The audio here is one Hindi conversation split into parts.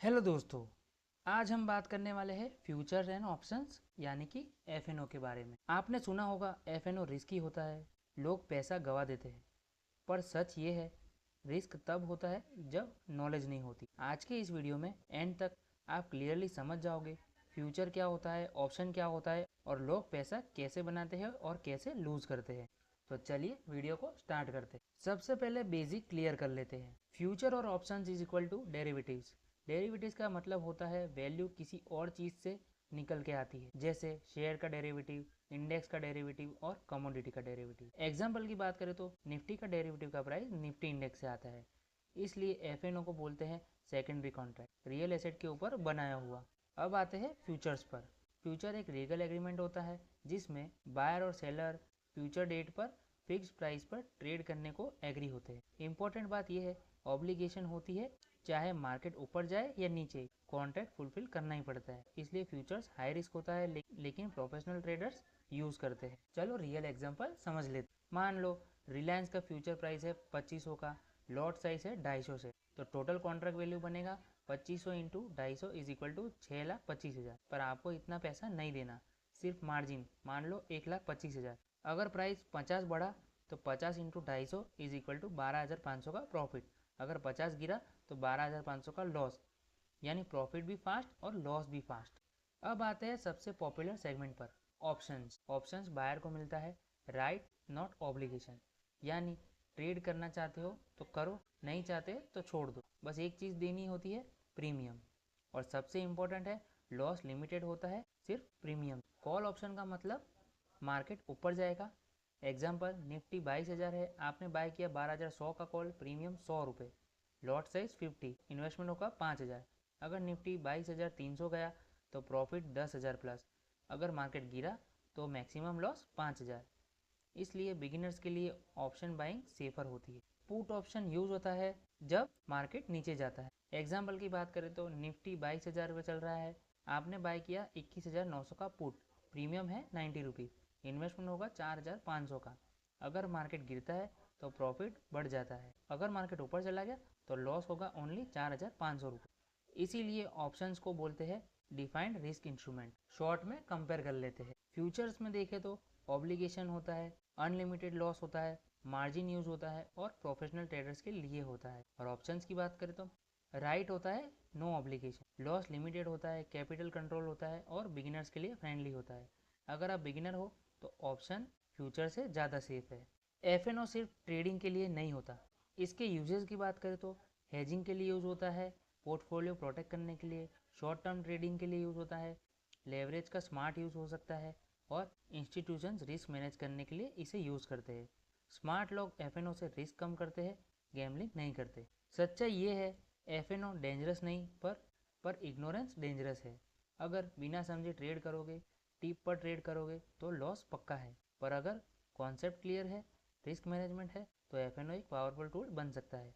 हेलो दोस्तों, आज हम बात करने वाले हैं फ्यूचर एंड ऑप्शंस यानी कि एफएनओ के बारे में। आपने सुना होगा एफएनओ रिस्की होता है, लोग पैसा गवा देते हैं। पर सच ये है, रिस्क तब होता है जब नॉलेज नहीं होती। आज के इस वीडियो में एंड तक आप क्लियरली समझ जाओगे फ्यूचर क्या होता है, ऑप्शन क्या होता है और लोग पैसा कैसे बनाते हैं और कैसे लूज करते हैं। तो चलिए वीडियो को स्टार्ट करते हैं। सबसे पहले बेसिक क्लियर कर लेते हैं। फ्यूचर और options is equal to derivatives. Derivatives का मतलब होता है वैल्यू किसी और चीज से निकल के आती है, जैसे शेयर का डेरिवेटिव, इंडेक्स का डेरिवेटिव और कमोडिटी का डेरिवेटिव। एग्जांपल की बात करें तो निफ्टी का डेरिवेटिव का प्राइस निफ्टी इंडेक्स से आता है, इसलिए एफएनओ को बोलते हैं सेकेंडरी कॉन्ट्रैक्ट, रियल एसेट के ऊपर बनाया हुआ। अब आते हैं फ्यूचर्स पर। फ्यूचर एक लीगल एग्रीमेंट होता है जिसमें बायर और सेलर फ्यूचर डेट पर फिक्स प्राइस पर ट्रेड करने को एग्री होते हैं। इंपॉर्टेंट बात यह है, ऑब्लिगेशन होती है, चाहे मार्केट ऊपर जाए या नीचे कॉन्ट्रैक्ट फुलफिल करना ही पड़ता है। इसलिए फ्यूचर्स हाई रिस्क होता है, लेकिन प्रोफेशनल ट्रेडर्स यूज करते हैं। चलो रियल एग्जांपल समझ लेते। मान लो रिलायंस का फ्यूचर प्राइस है 2500 का, लॉट साइज है 250 से, तो टोटल कॉन्ट्रैक्ट वैल्यू बनेगा 2500 इंटू 250 इज इक्वल टू 6,25,000। पर आपको इतना पैसा नहीं देना, सिर्फ मार्जिन मान लो 1,25,000। अगर प्राइस 50 बढ़ा तो 50 इंटू 250 इज इक्वल टू 12,500 का प्रॉफिट। अगर 50 गिरा तो 12,500 का लॉस, यानी प्रॉफिट भी फास्ट और लॉस भी फास्ट। अब आते हैं सबसे पॉपुलर सेगमेंट पर, ऑप्शंस। ऑप्शंस बायर को मिलता है राइट नॉट ऑब्लिगेशन, यानी ट्रेड करना चाहते हो तो करो, नहीं चाहते तो छोड़ दो। बस एक चीज़ देनी होती है, प्रीमियम। और सबसे इम्पोर्टेंट है, लॉस लिमिटेड होता है, सिर्फ प्रीमियम। कॉल ऑप्शन का मतलब मार्केट ऊपर जाएगा। एग्जाम्पल निफ्टी 22,000 है, आपने बाय किया 12,100 का कॉल, प्रीमियम 100 रुपये, लॉट साइज 50, इन्वेस्टमेंट होगा 5,000। अगर निफ्टी 22,300 गया तो प्रॉफिट 10,000 प्लस। अगर मार्केट गिरा तो मैक्सिमम लॉस 5,000। इसलिए बिगिनर्स के लिए ऑप्शन बाइंग सेफर होती है। पुट ऑप्शन यूज होता है जब मार्केट नीचे जाता है। एग्जाम्पल की बात करें तो निफ्टी 22,000 रुपये चल रहा है, आपने बाय किया 21,900 का पुट, प्रीमियम है 90 रुपीज़, इन्वेस्टमेंट होगा 4,500 का। अगर मार्केट गिरता है तो प्रॉफिट बढ़ जाता है, अगर मार्केट ऊपर चला गया तो लॉस होगा ओनली 4,500 रुपये। इसीलिए ऑप्शंस को बोलते हैं डिफाइंड रिस्क इंस्ट्रूमेंट। शॉर्ट में कंपेयर कर लेते हैं। फ्यूचर्स में देखें तो ऑब्लिगेशन होता है, अनलिमिटेड लॉस होता है, मार्जिन यूज होता है और प्रोफेशनल ट्रेडर्स के लिए होता है। और ऑप्शंस की बात करें तो राइट होता है नो ऑब्लिगेशन, लॉस लिमिटेड होता है, कैपिटल कंट्रोल होता है और बिगिनर्स के लिए फ्रेंडली होता है। अगर आप बिगिनर हो तो ऑप्शन फ्यूचर से ज़्यादा सेफ है। एफएनओ सिर्फ ट्रेडिंग के लिए नहीं होता, इसके यूजेस की बात करें तो हेजिंग के लिए यूज होता है, पोर्टफोलियो प्रोटेक्ट करने के लिए, शॉर्ट टर्म ट्रेडिंग के लिए यूज होता है, लेवरेज का स्मार्ट यूज हो सकता है और इंस्टीट्यूशंस रिस्क मैनेज करने के लिए इसे यूज करते हैं। स्मार्ट लोग एफएनओ से रिस्क कम करते हैं, गैम्बलिंग नहीं करते। सच्चाई ये है, एफएनओ डेंजरस नहीं पर इग्नोरेंस डेंजरस है। अगर बिना समझे ट्रेड करोगे, टिप पर ट्रेड करोगे तो लॉस पक्का है। पर अगर कॉन्सेप्ट क्लियर है, रिस्क मैनेजमेंट है, तो एफएनओ एक पावरफुल टूल बन सकता है।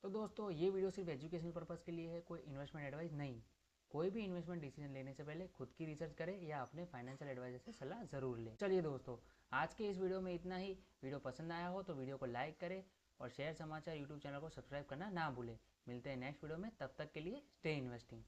तो दोस्तों ये वीडियो सिर्फ एजुकेशनल पर्पज़ के लिए है, कोई इन्वेस्टमेंट एडवाइस नहीं। कोई भी इन्वेस्टमेंट डिसीजन लेने से पहले खुद की रिसर्च करें या अपने फाइनेंशियल एडवाइजर से सलाह ज़रूर लें। चलिए दोस्तों, आज के इस वीडियो में इतना ही। वीडियो पसंद आया हो तो वीडियो को लाइक करें और शेयर समाचार यूट्यूब चैनल को सब्सक्राइब करना ना भूलें। मिलते हैं नेक्स्ट वीडियो में, तब तक के लिए स्टे इन्वेस्टिंग।